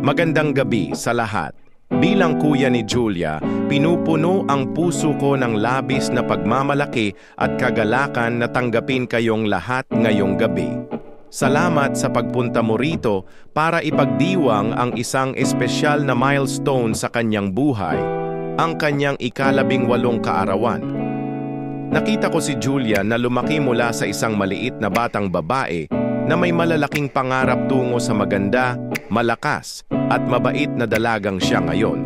Magandang gabi sa lahat. Bilang kuya ni Julia, pinupuno ang puso ko ng labis na pagmamalaki at kagalakan na tanggapin kayong lahat ngayong gabi. Salamat sa pagpunta mo rito para ipagdiwang ang isang espesyal na milestone sa kanyang buhay, ang kanyang ika-18 kaarawan. Nakita ko si Julia na lumaki mula sa isang maliit na batang babae na may malalaking pangarap tungo sa maganda, malakas, at mabait na dalagang siya ngayon.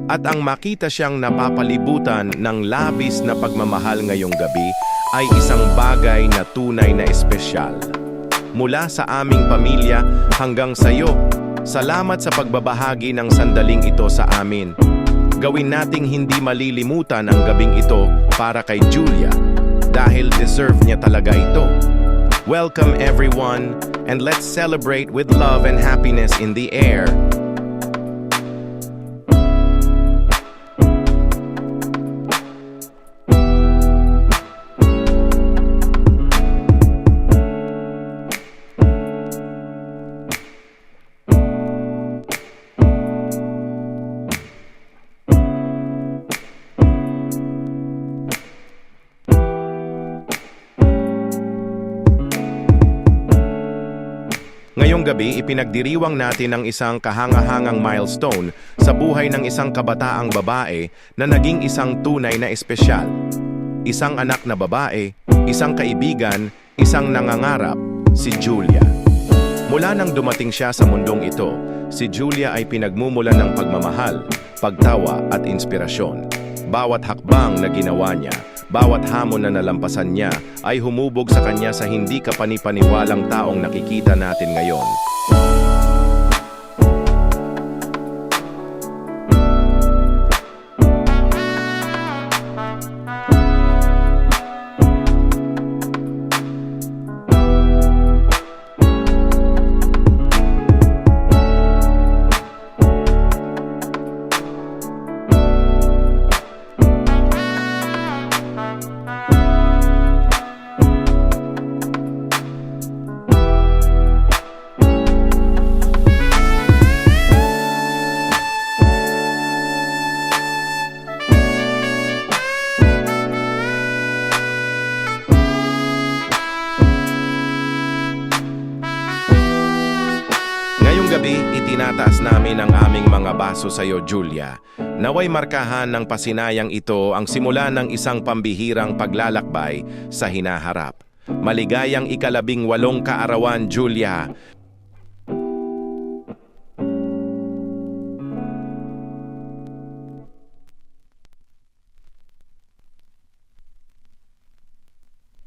At ang makita siyang napapalibutan ng labis na pagmamahal ngayong gabi ay isang bagay na tunay na espesyal. Mula sa aming pamilya hanggang sa iyo, salamat sa pagbabahagi ng sandaling ito sa amin. Gawin nating hindi malilimutan ang gabing ito para kay Julia dahil deserve niya talaga ito. Welcome everyone, and let's celebrate with love and happiness in the air. Ngayong gabi, ipinagdiriwang natin ang isang kahanga-hangang milestone sa buhay ng isang kabataang babae na naging isang tunay na espesyal. Isang anak na babae, isang kaibigan, isang nangangarap, si Julia. Mula nang dumating siya sa mundong ito, si Julia ay pinagmumulan ng pagmamahal, pagtawa at inspirasyon. Bawat hakbang na ginawa niya, bawat hamon na nalampasan niya ay humubog sa kanya sa hindi kapanipaniwalang taong nakikita natin ngayon. Ngayong gabi, itinataas namin ang aming mga baso sa iyo, Julia. Naway markahan ng pasinayang ito ang simula ng isang pambihirang paglalakbay sa hinaharap. Maligayang ika-18 kaarawan, Julia.